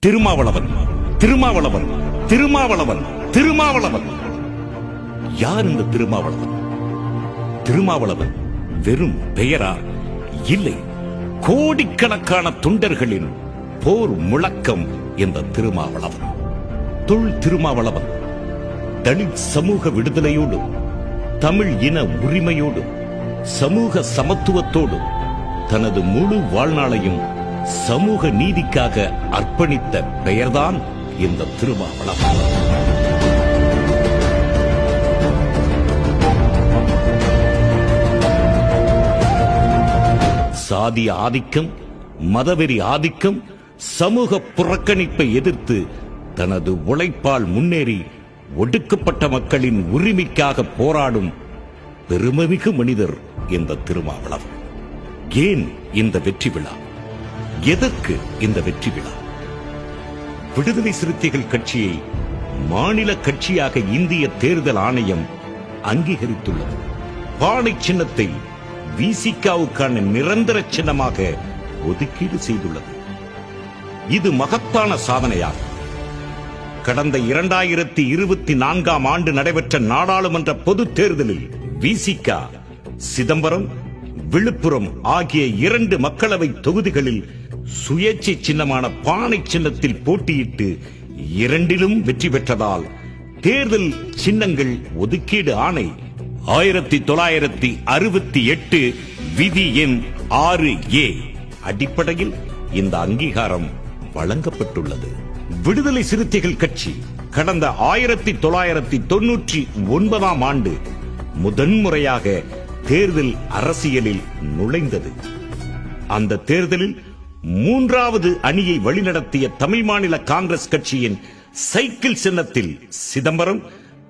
திருமாவளவன் திருமாவளவன் திருமாவளவன் திருமாவளவன். யார் இந்த திருமாவளவன்? திருமாவளவன் வெறும் பெயரா? இல்லை, கோடிக்கணக்கான தொண்டர்களின் போர் முழக்கம் இந்த திருமாவளவன். தொல் திருமாவளவன் தலித் சமூக விடுதலையோடும் தமிழ் இன உரிமையோடும் சமூக சமத்துவத்தோடும் தனது முழு வாழ்நாளையும் சமூக நீதிக்காக அர்ப்பணித்த பெயர்தான் இந்த திருமாவளவன். சாதி ஆதிக்கம், மதவெறி ஆதிக்கம், சமூக புறக்கணிப்பை எதிர்த்து தனது உழைப்பால் முன்னேறி ஒடுக்கப்பட்ட மக்களின் உரிமைக்காக போராடும் பெருமைமிகு மனிதர் இந்த திருமாவளவன். ஏன் இந்த வெற்றி விழா? எதற்கு இந்த வெற்றி விழா? விடுதலை சிறுத்தைகள் கட்சியை மாநில கட்சியாக இந்திய தேர்தல் ஆணையம் அங்கீகரித்துள்ளது. பானை சின்னத்தை விசிகாவுக்கான நிரந்தர சின்னமாக ஒதுக்கீடு செய்துள்ளது. இது மகத்தான சாதனையாகும். கடந்த 2024ஆம் ஆண்டு நடைபெற்ற நாடாளுமன்ற பொது தேர்தலில் விசிகா சிதம்பரம், விழுப்புரம் ஆகிய 2 மக்களவை தொகுதிகளில் சுயேட்சை சின்னமான பானை சின்னத்தில் போட்டியிட்டு 2லும் வெற்றி பெற்றதால் தேர்தல் சின்னங்கள் ஒதுக்கீடு ஆணை 1968 விதி எண் 6A அடிப்படையில் இந்த அங்கீகாரம் வழங்கப்பட்டுள்ளது. விடுதலை சிறுத்தைகள் கட்சி கடந்த 1999ஆம் ஆண்டு முதன்முறையாக தேர்தல் அரசியலில் நுழைந்தது. அந்த தேர்தலில் 3வது அணியை வழிநடத்திய தமிழ் மாநில காங்கிரஸ் கட்சியின் சைக்கிள் சின்னத்தில் சிதம்பரம்,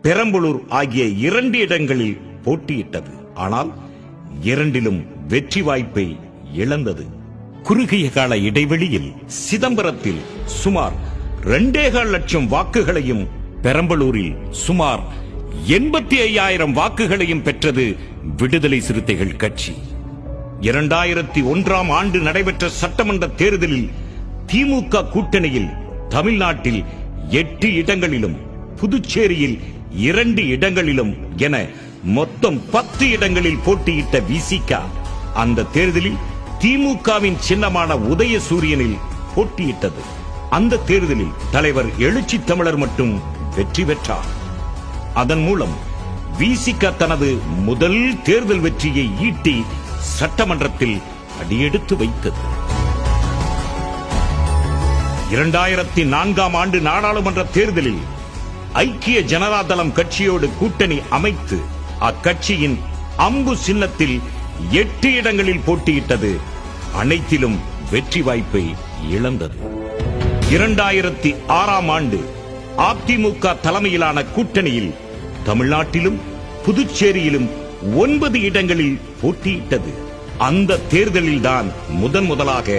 பெரம்பலூர் ஆகிய 2 இடங்களில் போட்டியிட்டது. ஆனால் 2லும் வெற்றி வாய்ப்பை இழந்தது. குறுகிய கால இடைவெளியில் சிதம்பரத்தில் சுமார் 2.25 லட்சம் வாக்குகளையும் பெரம்பலூரில் சுமார் 85,000 வாக்குகளையும் பெற்றது விடுதலை சிறுத்தைகள் கட்சி. 2001ஆம் ஆண்டு நடைபெற்ற சட்டமன்ற தேர்தலில் திமுக கூட்டணியில் தமிழ்நாட்டில் 8 இடங்களிலும் புதுச்சேரியில் 2 இடங்களிலும் என மொத்தம் 10 இடங்களில் போட்டியிட்ட விசிகா அந்த தேர்தலில் திமுகவின் சின்னமான உதயசூரியனில் போட்டியிட்டது. அந்த தேர்தலில் தலைவர் எழுச்சி தமிழர் மட்டும் வெற்றி பெற்றார். அதன் மூலம் விசிகா தனது முதல் தேர்தல் வெற்றியை ஈட்டி சட்டமன்றத்தில் அடியெடுத்து வைத்தது. 2004ஆம் ஆண்டு நாடாளுமன்ற தேர்தலில் ஐக்கிய ஜனதா தளம் கட்சியோடு கூட்டணி அமைத்து அக்கட்சியின் அம்பு சின்னத்தில் 8 இடங்களில் போட்டியிட்டது. அனைத்திலும் வெற்றி வாய்ப்பை இழந்தது. 2006ஆம் ஆண்டு அதிமுக தலைமையிலான கூட்டணியில் தமிழ்நாட்டிலும் புதுச்சேரியிலும் 9 இடங்களில் போட்டியிட்டது. அந்த தேர்தலில் தான் முதலாக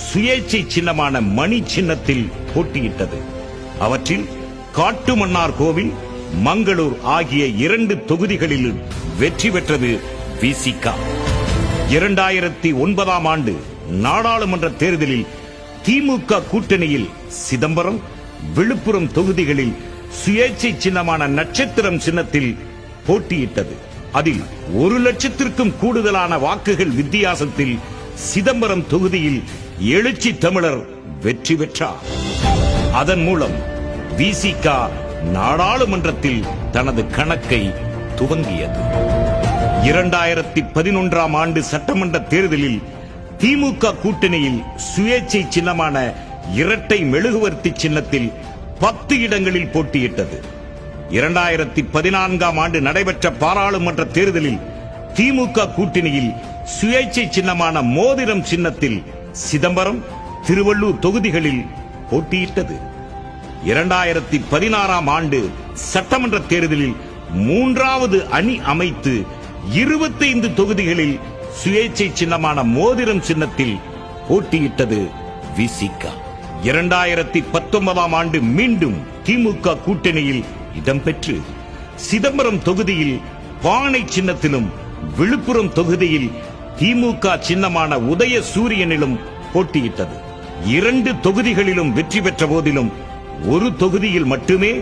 சுயேட்சை சின்னமான மணி சின்னத்தில் போட்டியிட்டது. அவற்றில் காட்டுமன்னார் கோவில், மங்களூர் ஆகிய 2 தொகுதிகளில் வெற்றி பெற்றது விசிகா. 2009ஆம் ஆண்டு நாடாளுமன்ற தேர்தலில் திமுக கூட்டணியில் சிதம்பரம், விழுப்புரம் தொகுதிகளில் சுயேட்சை சின்னமான நட்சத்திரம் சின்னத்தில் போட்டியிட்டது. அதில் 1 லட்சத்திற்கும் கூடுதலான வாக்குகள் வித்தியாசத்தில் சிதம்பரம் தொகுதியில் எழுச்சி தமிழர் வெற்றி பெற்றார். அதன் மூலம் விசிகா நாடாளுமன்றத்தில் தனது கணக்கை துவங்கியது. 2011ஆம் ஆண்டு சட்டமன்ற தேர்தலில் திமுக கூட்டணியில் சுயேட்சை சின்னமான இரட்டை மெழுகுவர்த்தி சின்னத்தில் 10 இடங்களில் போட்டியிட்டது. 2014ஆம் ஆண்டு நடைபெற்ற பாராளுமன்ற தேர்தலில் திமுக கூட்டணியில் சுயேட்சை சின்னமான மோதிரம் சின்னத்தில் சிதம்பரம், திருவள்ளூர் தொகுதிகளில் போட்டியிட்டது. 2016ஆம் ஆண்டு சட்டமன்ற தேர்தலில் 3வது அணி அமைத்து 25 தொகுதிகளில் சுயேட்சை சின்னமான மோதிரம் சின்னத்தில் போட்டியிட்டது விசிகா. 2019ஆம் ஆண்டு மீண்டும் திமுக கூட்டணியில் இடம்பெற்று சிதம்பரம் தொகுதியில் பானை சின்னத்திலும், விழுப்புரம் தொகுதியில் திமுக சின்னமான உதய சூரியனிலும் போட்டியிட்டது. 2 தொகுதிகளிலும் வெற்றி பெற்ற போதிலும் ஒரு தொகுதியில் மட்டுமே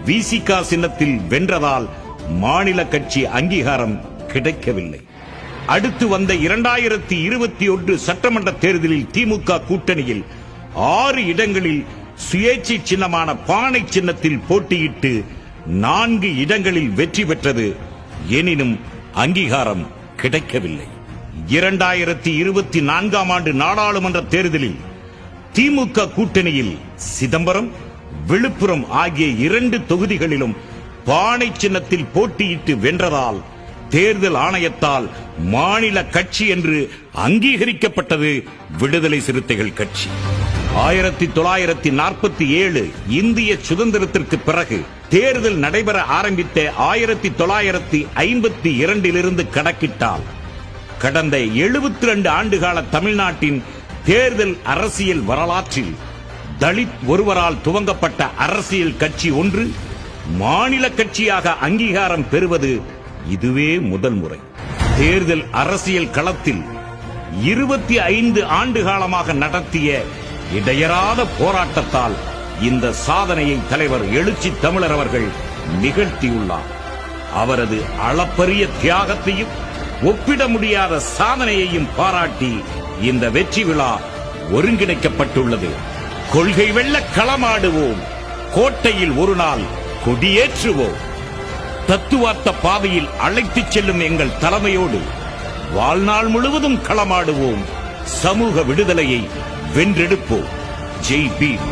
விசிக சின்னத்தில் வென்றதால் மாநில கட்சி அங்கீகாரம் கிடைக்கவில்லை. அடுத்து வந்த 2021 சட்டமன்ற தேர்தலில் திமுக கூட்டணியில் 6 இடங்களில் சுயேட்சை சின்னமான பானை சின்னத்தில் போட்டியிட்டு 4 இடங்களில் வெற்றி பெற்றது. எனினும் அங்கீகாரம் கிடைக்கவில்லை. 2024 ஆண்டு நாடாளுமன்ற தேர்தலில் திமுக கூட்டணியில் சிதம்பரம், விழுப்புரம் ஆகிய 2 தொகுதிகளிலும் பானை சின்னத்தில் போட்டியிட்டு வென்றதால் தேர்தல் ஆணையத்தால் மாநில கட்சி என்று அங்கீகரிக்கப்பட்டது விடுதலை சிறுத்தைகள் கட்சி. 1947 இந்திய சுதந்திரத்திற்கு பிறகு தேர்தல் நடைபெற ஆரம்பித்த 1952 கணக்கிட்டால் கடந்த 72 ஆண்டுகால தமிழ்நாட்டின் தேர்தல் அரசியல் வரலாற்றில் தலித் ஒருவரால் துவங்கப்பட்ட அரசியல் கட்சி ஒன்று மாநில கட்சியாக அங்கீகாரம் பெறுவது இதுவே முதல் முறை. தேர்தல் அரசியல் களத்தில் 25 ஆண்டு காலமாக நடத்திய இடையறாத போராட்டத்தால் இந்த சாதனையை தலைவர் எழுச்சி தமிழர் அவர்கள் நிகழ்த்தியுள்ளார். அவரது அளப்பரிய தியாகத்தையும் ஒப்பிட முடியாத சாதனையையும் பாராட்டி இந்த வெற்றி விழா ஒருங்கிணைக்கப்பட்டுள்ளது. கொள்கை வெல்ல களமாடுவோம், கோட்டையில் ஒரு நாள் கொடியேற்றுவோம். தத்துவார்த்த பாதையில் அழைத்துச் செல்லும் எங்கள் தலைமையோடு வாழ்நாள் முழுவதும் களமாடுவோம். சமூக விடுதலையை வென்றெடுப்போம். ஜெய் பீம்.